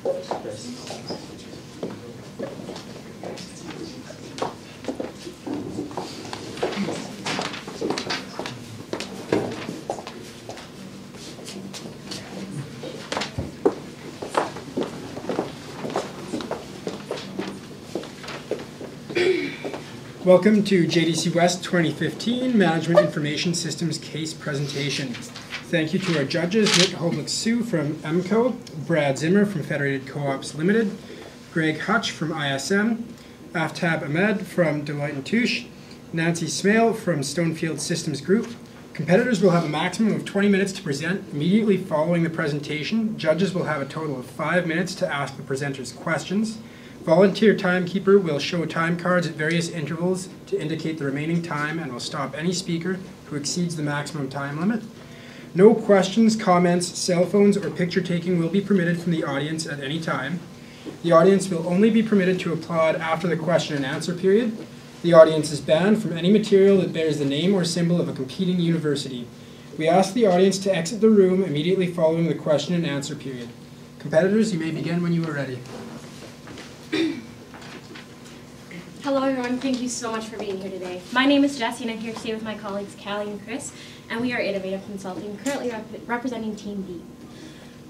Welcome to JDC West 2015 Management Information Systems Case Presentation. Thank you to our judges, Nick Hoblich-Sue from EMCO, Brad Zimmer from Federated Co-ops Limited, Greg Hutch from ISM, Aftab Ahmed from Deloitte & Touche, Nancy Smale from Stonefield Systems Group. Competitors will have a maximum of 20 minutes to present immediately following the presentation. Judges will have a total of 5 minutes to ask the presenters questions. Volunteer timekeeper will show time cards at various intervals to indicate the remaining time and will stop any speaker who exceeds the maximum time limit. No questions, comments, cell phones, or picture taking will be permitted from the audience at any time. The audience will only be permitted to applaud after the question and answer period. The audience is banned from any material that bears the name or symbol of a competing university. We ask the audience to exit the room immediately following the question and answer period. Competitors, you may begin when you are ready. Hello everyone, thank you so much for being here today. My name is Jessie and I'm here today with my colleagues Callie and Chris, and we are Innovative Consulting, currently representing Team B.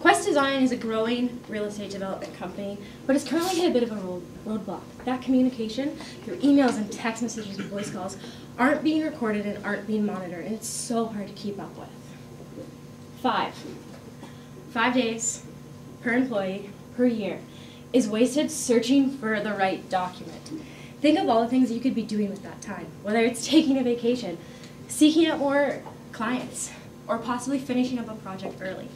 Quest Design is a growing real estate development company, but it's currently hit a bit of a roadblock. That communication through emails and text messages and voice calls aren't being recorded and aren't being monitored, and it's so hard to keep up with. 5 days per employee per year is wasted searching for the right document. Think of all the things you could be doing with that time, whether it's taking a vacation, seeking out more clients, or possibly finishing up a project early.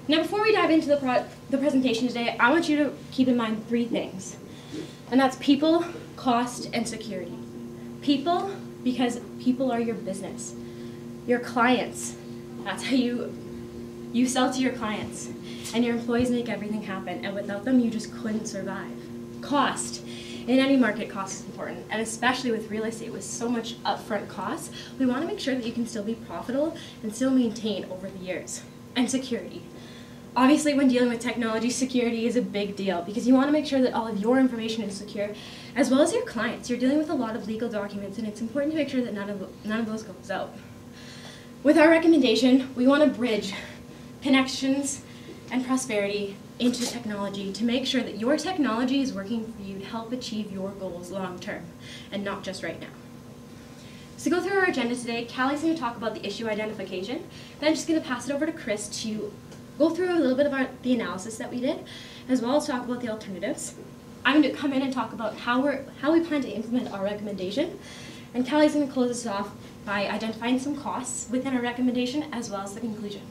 Now, before we dive into the presentation today, I want you to keep in mind 3 things, and that's people, cost, and security. People, because people are your business. Your clients, that's how you sell to your clients. And your employees make everything happen, and without them, you just couldn't survive. Cost. In any market, cost is important, and especially with real estate with so much upfront costs, we want to make sure that you can still be profitable and still maintain over the years. And security. Obviously, when dealing with technology, security is a big deal because you want to make sure that all of your information is secure, as well as your clients. You're dealing with a lot of legal documents, and it's important to make sure that none of those goes out. With our recommendation, we want to bridge connections and prosperity into technology to make sure that your technology is working for you to help achieve your goals long term and not just right now. So to go through our agenda today, Callie's going to talk about the issue identification. Then I'm just going to pass it over to Chris to go through a little bit of the analysis that we did, as well as talk about the alternatives. I'm going to come in and talk about how we plan to implement our recommendation, and Callie's going to close us off by identifying some costs within our recommendation as well as the conclusion.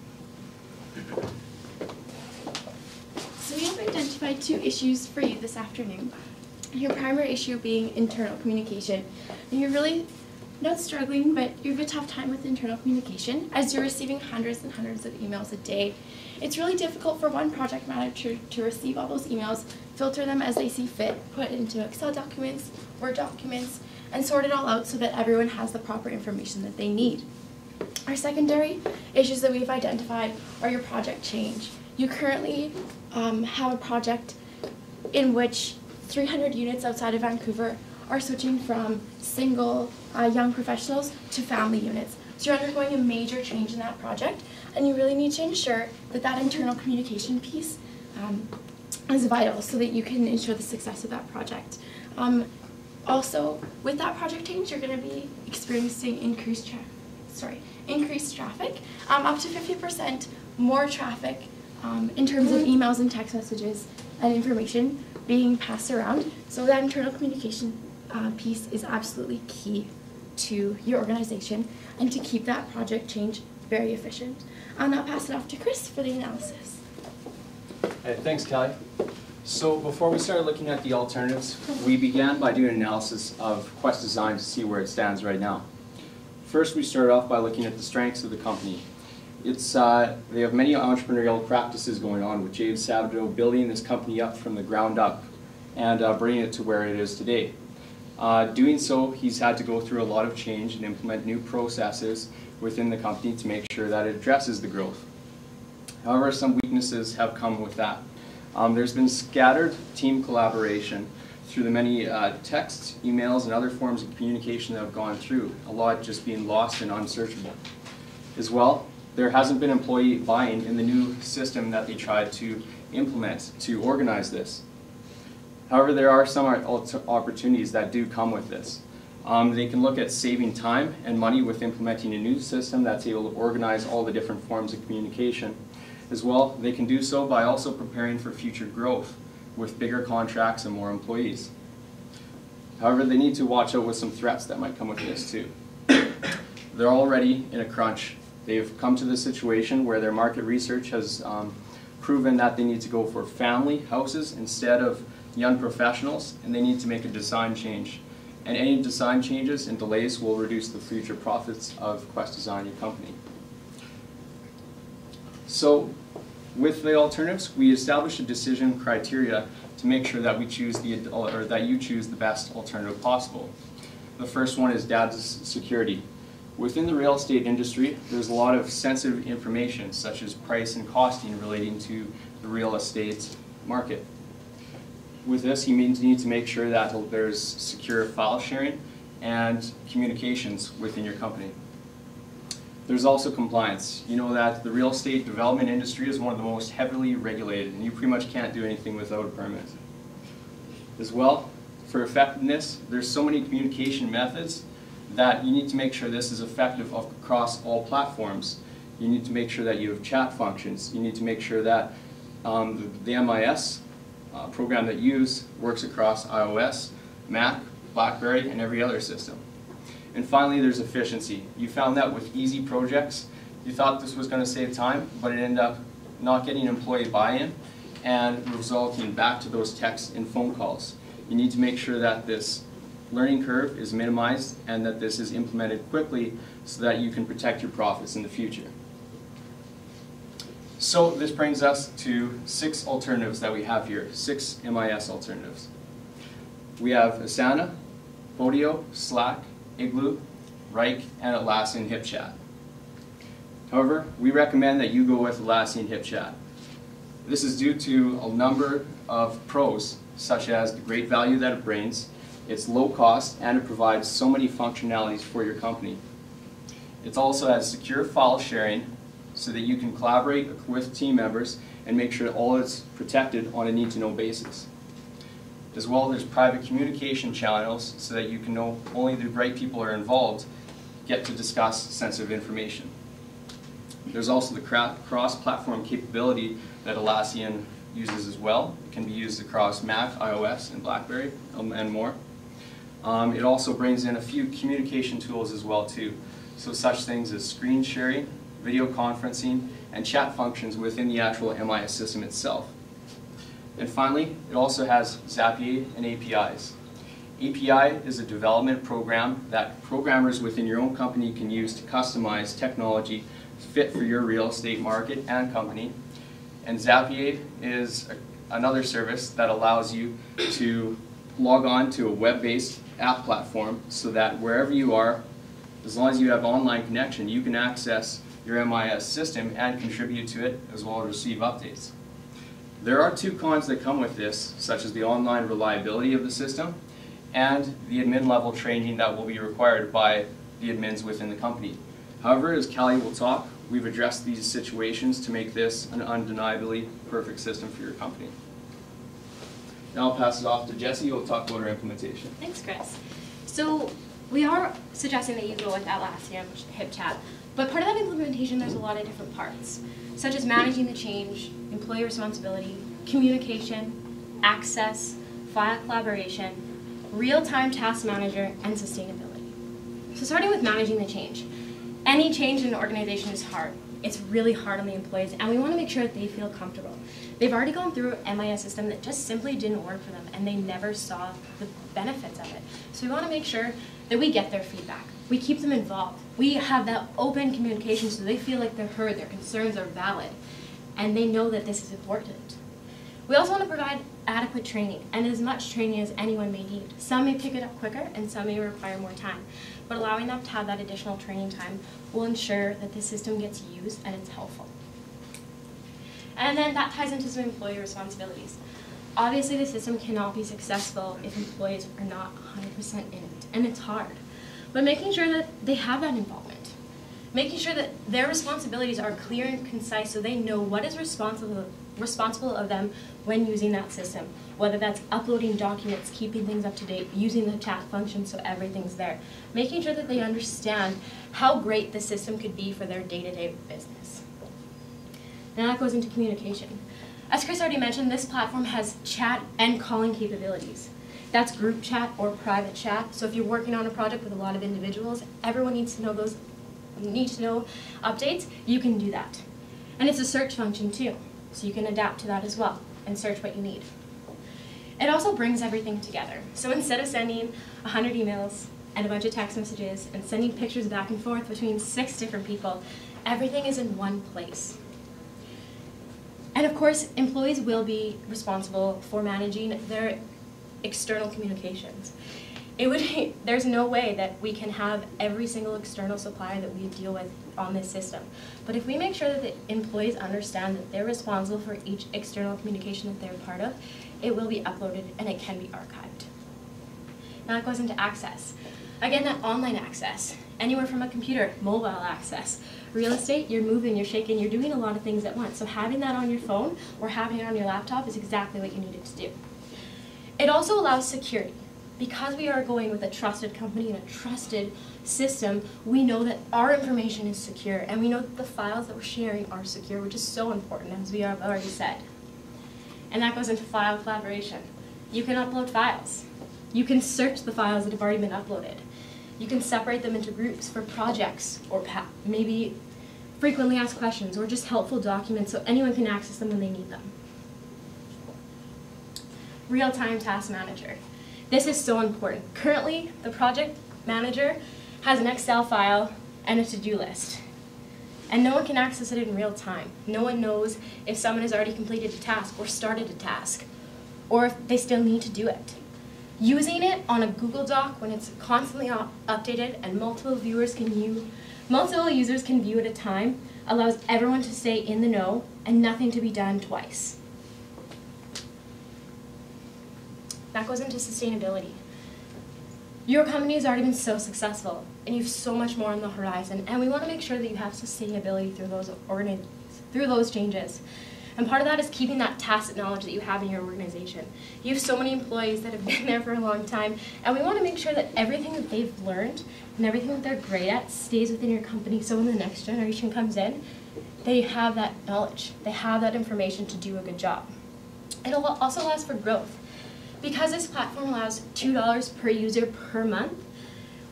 So we have identified 2 issues for you this afternoon. Your primary issue being internal communication. And you're really not struggling, but you have a tough time with internal communication as you're receiving hundreds and hundreds of emails a day. It's really difficult for one project manager to receive all those emails, filter them as they see fit, put it into Excel documents, Word documents, and sort it all out so that everyone has the proper information that they need. Our secondary issues that we've identified are your project change. You currently have a project in which 300 units outside of Vancouver are switching from single young professionals to family units. So you're undergoing a major change in that project, and you really need to ensure that that internal communication piece is vital so that you can ensure the success of that project. Also, with that project change, you're going to be experiencing increased traffic, up to 50% more traffic in terms of emails and text messages and information being passed around. So that internal communication piece is absolutely key to your organization and to keep that project change very efficient. I'll now pass it off to Chris for the analysis. Hey, thanks, Kelly. So before we started looking at the alternatives, we began by doing an analysis of Quest Design to see where it stands right now. First, we started off by looking at the strengths of the company. They have many entrepreneurial practices going on, with James Sabato building this company up from the ground up and bringing it to where it is today. Doing so, he's had to go through a lot of change and implement new processes within the company to make sure that it addresses the growth. However, some weaknesses have come with that. There's been scattered team collaboration through the many texts, emails, and other forms of communication that have gone through, a lot just being lost and unsearchable. As well, there hasn't been employee buy-in in the new system that they tried to implement to organize this. However, there are some opportunities that do come with this. They can look at saving time and money with implementing a new system that's able to organize all the different forms of communication. As well, they can do so by also preparing for future growth with bigger contracts and more employees. However, they need to watch out with some threats that might come with this too. They're already in a crunch. They've come to the situation where their market research has proven that they need to go for family houses instead of young professionals, and they need to make a design change. And any design changes and delays will reduce the future profits of Quest Design, your company. So, with the alternatives, we established a decision criteria to make sure that we choose that you choose the best alternative possible. The first one is data security. Within the real estate industry, there's a lot of sensitive information, such as price and costing relating to the real estate market. With this, you need to make sure that there's secure file sharing and communications within your company. There's also compliance. You know that the real estate development industry is one of the most heavily regulated, and you pretty much can't do anything without a permit. As well, for effectiveness, there's so many communication methods that you need to make sure this is effective across all platforms. You need to make sure that you have chat functions. You need to make sure that the MIS program that you use works across iOS, Mac, BlackBerry, and every other system. And finally, there's efficiency. You found that with easy projects, you thought this was going to save time, but it ended up not getting employee buy-in and resulting back to those texts and phone calls. You need to make sure that this learning curve is minimized and that this is implemented quickly so that you can protect your profits in the future. So this brings us to 6 alternatives that we have here, 6 MIS alternatives. We have Asana, Podio, Slack, Igloo, Rike, and Atlassian HipChat. However, we recommend that you go with Atlassian HipChat. This is due to a number of pros, such as the great value that it brings, it's low cost, and it provides so many functionalities for your company. It also has secure file sharing so that you can collaborate with team members and make sure that all is protected on a need-to-know basis. As well, there's private communication channels so that you can know only the right people are involved get to discuss sensitive information. There's also the cross-platform capability that Atlassian uses as well. It can be used across Mac, iOS, and BlackBerry, and more. It also brings in a few communication tools as well too. So such things as screen sharing, video conferencing, and chat functions within the actual MIS system itself. And finally, it also has Zapier and APIs. API is a development program that programmers within your own company can use to customize technology fit for your real estate market and company. And Zapier is another service that allows you to log on to a web-based app platform so that wherever you are, as long as you have online connection, you can access your MIS system and contribute to it as well as receive updates. There are 2 cons that come with this, such as the online reliability of the system and the admin level training that will be required by the admins within the company. However, as Callie will talk, we've addressed these situations to make this an undeniably perfect system for your company. Now I'll pass it off to Jesse, who will talk about our implementation. Thanks, Chris. So we are suggesting that you go with Atlassian HipChat, but part of that implementation, there's a lot of different parts, such as managing the change, employee responsibility, communication, access, file collaboration, real-time task manager, and sustainability. So starting with managing the change. Any change in an organization is hard. It's really hard on the employees, and we want to make sure that they feel comfortable. They've already gone through an MIS system that just simply didn't work for them, and they never saw the benefits of it. So we want to make sure that we get their feedback. We keep them involved. We have that open communication so they feel like they're heard, their concerns are valid, and they know that this is important. We also want to provide adequate training, and as much training as anyone may need. Some may pick it up quicker, and some may require more time. But allowing them to have that additional training time will ensure that the system gets used and it's helpful. And then that ties into some employee responsibilities. Obviously, the system cannot be successful if employees are not 100% in it, and it's hard. But making sure that they have that involvement, making sure that their responsibilities are clear and concise so they know what is responsible of them when using that system, whether that's uploading documents, keeping things up to date, using the chat function so everything's there, making sure that they understand how great the system could be for their day-to-day business. Now that goes into communication. As Chris already mentioned, this platform has chat and calling capabilities. That's group chat or private chat. So if you're working on a project with a lot of individuals, everyone needs to know updates, you can do that. And it's a search function too, so you can adapt to that as well and search what you need. It also brings everything together. So instead of sending 100 emails and a bunch of text messages and sending pictures back and forth between 6 different people, everything is in one place. And of course, employees will be responsible for managing their external communications. There's no way that we can have every single external supplier that we deal with on this system. But if we make sure that the employees understand that they're responsible for each external communication that they're part of, it will be uploaded and it can be archived. Now it goes into access. Again, that online access, anywhere from a computer, mobile access. Real estate, you're moving, you're shaking, you're doing a lot of things at once. So having that on your phone or having it on your laptop is exactly what you need it to do. It also allows security. Because we are going with a trusted company and a trusted system, we know that our information is secure, and we know that the files that we're sharing are secure, which is so important, as we have already said. And that goes into file collaboration. You can upload files. You can search the files that have already been uploaded. You can separate them into groups for projects, or maybe frequently asked questions, or just helpful documents so anyone can access them when they need them. Real-time task manager. This is so important. Currently, the project manager has an Excel file and a to-do list. And no one can access it in real time. No one knows if someone has already completed a task or started a task, or if they still need to do it. Using it on a Google Doc when it's constantly updated and multiple users can view at a time allows everyone to stay in the know and nothing to be done twice. That goes into sustainability. Your company has already been so successful, and you have so much more on the horizon, and we want to make sure that you have sustainability through those changes. And part of that is keeping that tacit knowledge that you have in your organization. You have so many employees that have been there for a long time, and we want to make sure that everything that they've learned and everything that they're great at stays within your company, so when the next generation comes in, they have that knowledge, they have that information to do a good job. It also allows for growth. Because this platform allows $2 per user per month,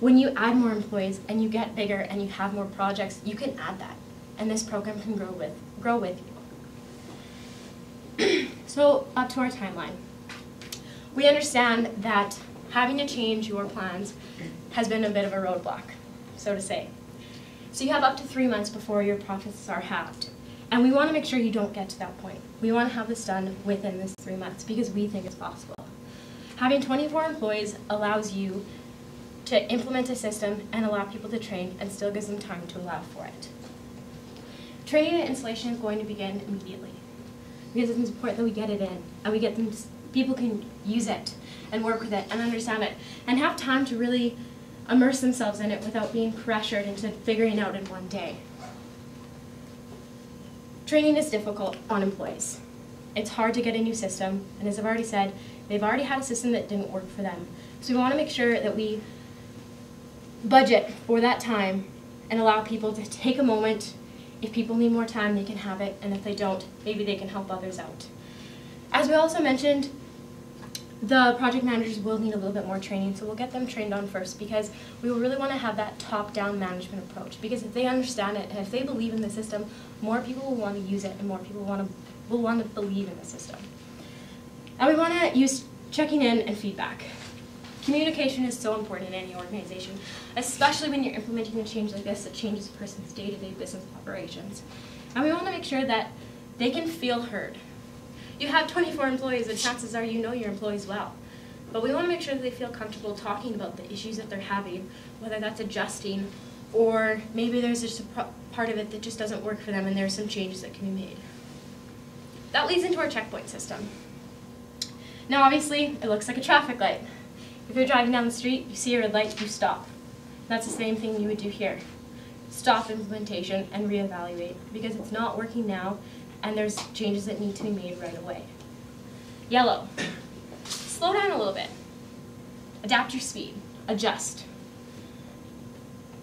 when you add more employees and you get bigger and you have more projects, you can add that, and this program can grow with you. So up to our timeline. We understand that having to change your plans has been a bit of a roadblock, so to say. So you have up to 3 months before your profits are halved. And we want to make sure you don't get to that point. We want to have this done within this 3 months because we think it's possible. Having 24 employees allows you to implement a system and allow people to train and still gives them time to allow for it. Training and installation is going to begin immediately because it's important that we get it in and people can use it and work with it and understand it and have time to really immerse themselves in it without being pressured into figuring it out in one day. Training is difficult on employees. It's hard to get a new system, and as I've already said, they've already had a system that didn't work for them. So we want to make sure that we budget for that time and allow people to take a moment. If people need more time, they can have it, and if they don't, maybe they can help others out. As we also mentioned, the project managers will need a little bit more training, so we'll get them trained on first because we really want to have that top-down management approach, because if they understand it and if they believe in the system, more people will want to use it and more people will want to believe in the system. And we want to use checking in and feedback. Communication is so important in any organization, especially when you're implementing a change like this that changes a person's day-to-day business operations. And we want to make sure that they can feel heard. You have 24 employees, and chances are you know your employees well. But we want to make sure that they feel comfortable talking about the issues that they're having, whether that's adjusting, or maybe there's just a part of it that just doesn't work for them and there are some changes that can be made. that leads into our checkpoint system. Now obviously, it looks like a traffic light. If you're driving down the street, you see a red light, you stop. That's the same thing you would do here. Stop implementation and reevaluate, because it's not working now and there's changes that need to be made right away. Yellow, slow down a little bit. Adapt your speed, adjust.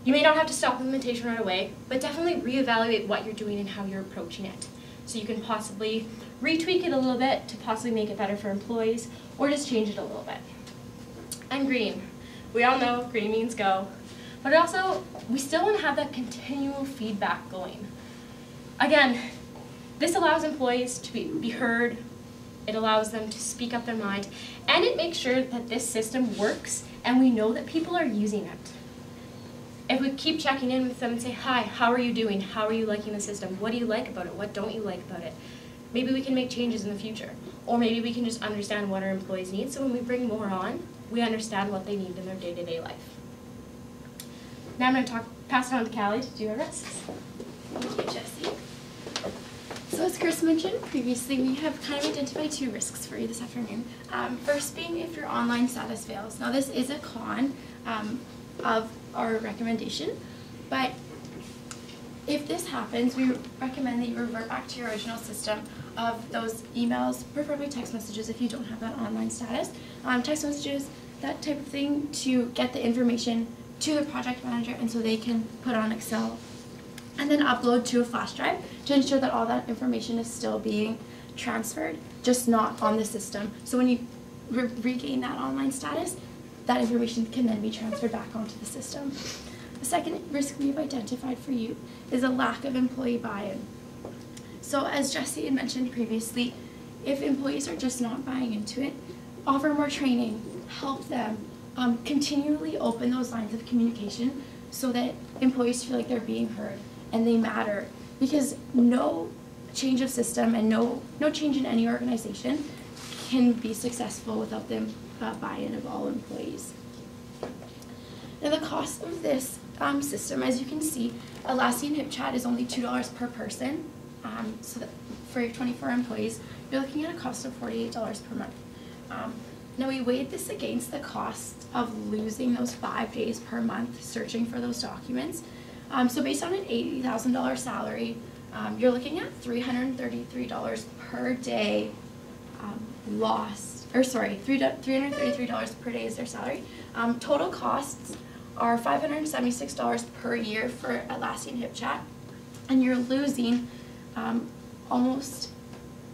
You may not have to stop implementation right away, but definitely reevaluate what you're doing and how you're approaching it. So you can possibly retweak it a little bit to possibly make it better for employees, or just change it a little bit. And green, we all know green means go, but also we still want to have that continual feedback going. Again, this allows employees to be heard, it allows them to speak up their mind, and it makes sure that this system works and we know that people are using it. If we keep checking in with them and say, hi, how are you doing? How are you liking the system? What do you like about it? What don't you like about it? Maybe we can make changes in the future. Or maybe we can just understand what our employees need, so when we bring more on, we understand what they need in their day-to-day life. Now I'm going to pass it on to Callie to do our risks. Thank you, Jessie. So as Chris mentioned previously, we have kind of identified 2 risks for you this afternoon. First being if your online status fails. Now this is a con of our recommendation, but if this happens, we recommend that you revert back to your original system of those emails, preferably text messages if you don't have that online status, text messages, that type of thing, to get the information to the project manager and so they can put on Excel and then upload to a flash drive to ensure that all that information is still being transferred, just not on the system. So when you regain that online status, that information can then be transferred back onto the system. The second risk we've identified for you is a lack of employee buy-in. So as Jessie had mentioned previously, if employees are just not buying into it, offer more training, help them, continually open those lines of communication so that employees feel like they're being heard and they matter. Because no change of system and no change in any organization can be successful without the buy-in of all employees. Now the cost of this system, as you can see, Atlassian HipChat is only $2 per person. So that for your 24 employees, you're looking at a cost of $48 per month. Now we weighed this against the cost of losing those 5 days per month searching for those documents. So based on an $80,000 salary, you're looking at $333 per day lost, or sorry, $333 per day is their salary. Total costs are $576 per year for Atlassian HipChat, and you're losing almost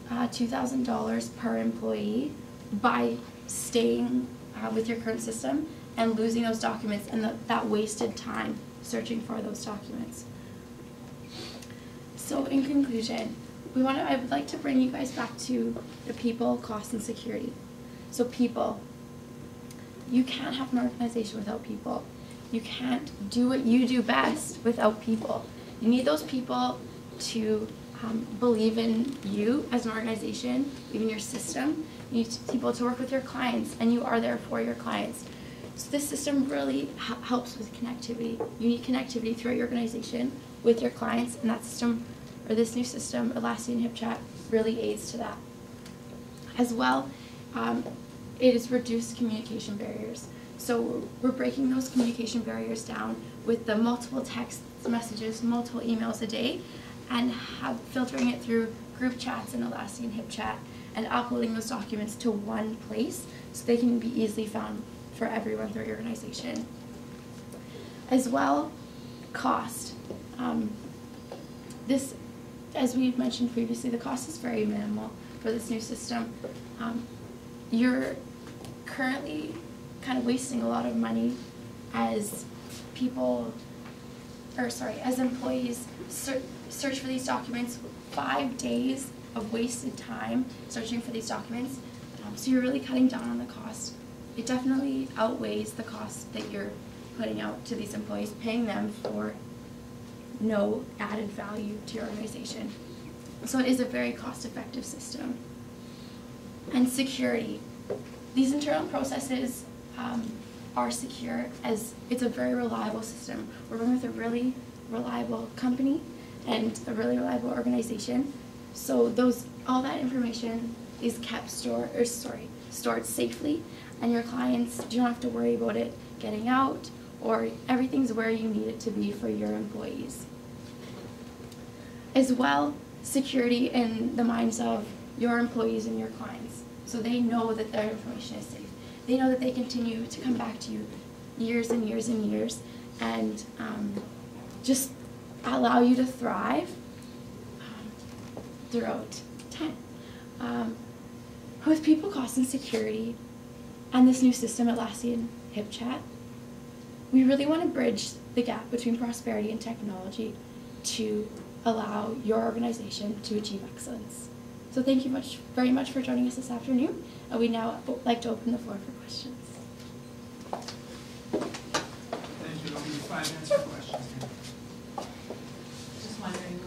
$2,000 per employee by staying with your current system and losing those documents and that wasted time searching for those documents. So in conclusion, I would like to bring you guys back to the people, cost, and security. So people, you can't have an organization without people. You can't do what you do best without people. You need those people to believe in you as an organization, even your system. You need people to work with your clients, and you are there for your clients. So this system really helps with connectivity. You need connectivity throughout your organization with your clients, and that system, or this new system, Atlassian HipChat, really aids to that. As well, it has reduced communication barriers. So we're breaking those communication barriers down with the multiple text messages, multiple emails a day, and filtering it through group chats in Atlassian HipChat and uploading those documents to one place so they can be easily found for everyone through your organization. As well, cost. This, as we've mentioned previously, the cost is very minimal for this new system. You're currently kind of wasting a lot of money as employees search for these documents. 5 days of wasted time searching for these documents. So you're really cutting down on the cost. It definitely outweighs the cost that you're putting out to these employees, paying them for no added value to your organization. So it is a very cost-effective system. And security. These internal processes are secure, as it's a very reliable system. We're working with a really reliable company and a really reliable organization. So those all that information is kept stored safely, and your clients do not have to worry about it getting out, or everything's where you need it to be for your employees. As well, security in the minds of your employees and your clients, so they know that their information is safe. They know that they continue to come back to you years and years and years, and just allow you to thrive throughout time. With people, cost, and security, and this new system, Atlassian HipChat, we really want to bridge the gap between prosperity and technology to allow your organization to achieve excellence. So thank you very much for joining us this afternoon, and we'd now like to open the floor for questions. Thank you. There'll be 5 minutes for questions. Just wondering,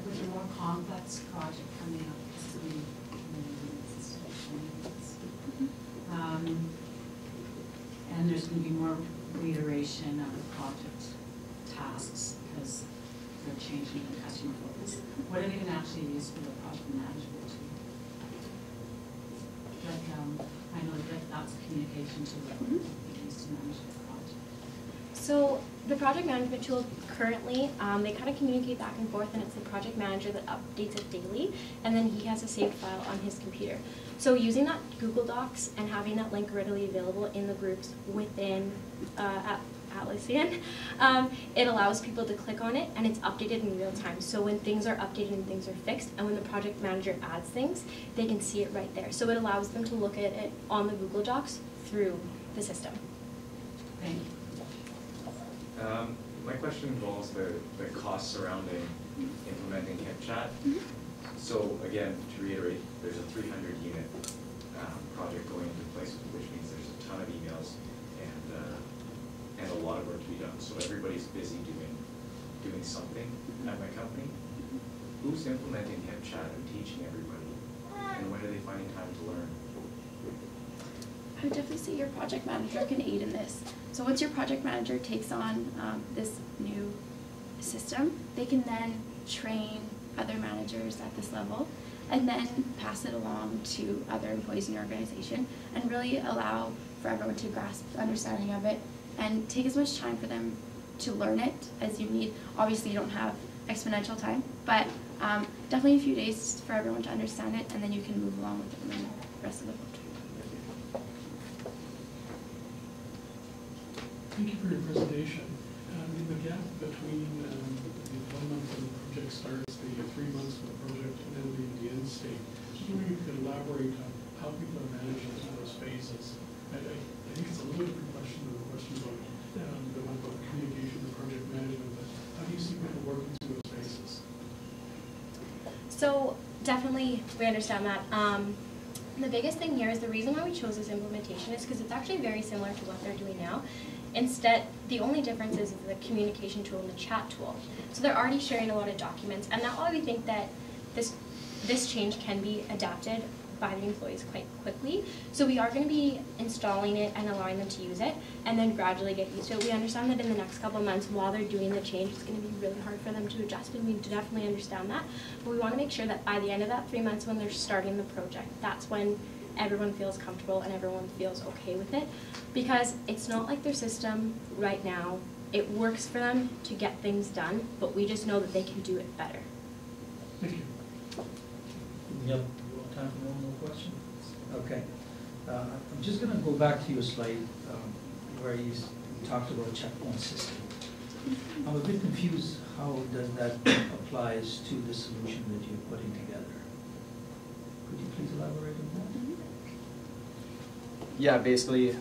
with a more complex project coming up, and there's going to be more reiteration of the project tasks because they're changing the customer focus. What are they going to actually use for the project management tool? I know that that's a communication tool that they use to manage the project. So the project management tool currently, they kind of communicate back and forth, and it's the project manager that updates it daily, and then he has a saved file on his computer. So using that Google Docs and having that link readily available in the groups within Atlassian, it allows people to click on it, and it's updated in real time. So when things are updated and things are fixed, and when the project manager adds things, they can see it right there. So it allows them to look at it on the Google Docs through the system. Thank you. My question involves the costs surrounding implementing HipChat. So again, to reiterate, there's a 300 unit project going into place, which means there's a ton of emails and a lot of work to be done. So everybody's busy doing something at my company. Who's implementing HipChat and teaching everybody? And when are they finding time to learn? I would definitely say your project manager can aid in this. So once your project manager takes on this new system, they can then train other managers at this level and then pass it along to other employees in your organization and really allow for everyone to grasp the understanding of it and take as much time for them to learn it as you need. Obviously you don't have exponential time, but definitely a few days for everyone to understand it, and then you can move along with it and then the rest of the project. Thank you for your presentation. In the gap between the development and the project starts, the 3 months for the project, and then the end state, just wondering if you could elaborate on how people are managing those phases. I think it's a little different question than the question about the one about communication and project management, but how do you see people working through those phases? So definitely we understand that. The biggest thing here is the reason why we chose this implementation is because it's actually very similar to what they're doing now. Instead, the only difference is the communication tool and the chat tool. So they're already sharing a lot of documents, and that's why we think that this change can be adapted by the employees quite quickly. So we are going to be installing it and allowing them to use it, and then gradually get used to it. We understand that in the next couple of months, while they're doing the change, it's going to be really hard for them to adjust, and we definitely understand that. But we want to make sure that by the end of that 3 months when they're starting the project, that's when everyone feels comfortable and everyone feels okay with it, because it's not like their system right now. It works for them to get things done, but we just know that they can do it better. Thank you. Yep. Time for one more question? Okay. I'm just going to go back to your slide where you talked about a checkpoint system. I'm a bit confused how does that applies to the solution that you're putting together. Could you please elaborate on that? Yeah, basically,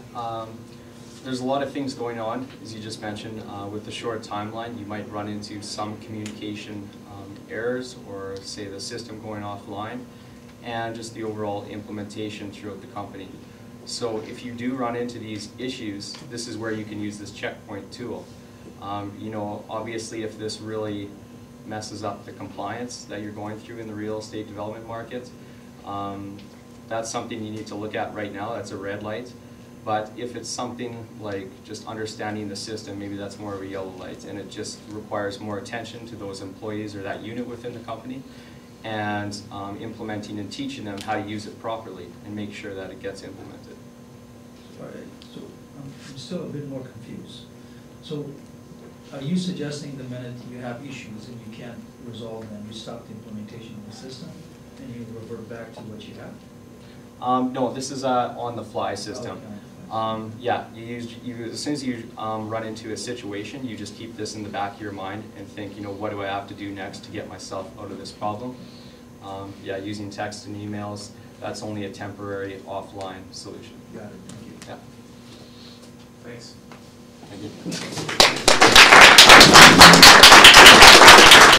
there's a lot of things going on, as you just mentioned. With the short timeline, you might run into some communication errors, or say the system going offline, and just the overall implementation throughout the company. So if you do run into these issues, this is where you can use this checkpoint tool. You know, obviously if this really messes up the compliance that you're going through in the real estate development market, that's something you need to look at right now. That's a red light. But if it's something like just understanding the system, maybe that's more of a yellow light, and it just requires more attention to those employees or that unit within the company. and implementing and teaching them how to use it properly and make sure that it gets implemented. All right, so I'm still a bit more confused. So are you suggesting the minute you have issues and you can't resolve them, you stop the implementation of the system and you revert back to what you have? No, this is on the fly system. Okay. Yeah, as soon as you run into a situation, you just keep this in the back of your mind and think, what do I have to do next to get myself out of this problem? Yeah, using text and emails, that's only a temporary offline solution. Got it, thank you. Yeah. Thanks. Thank you.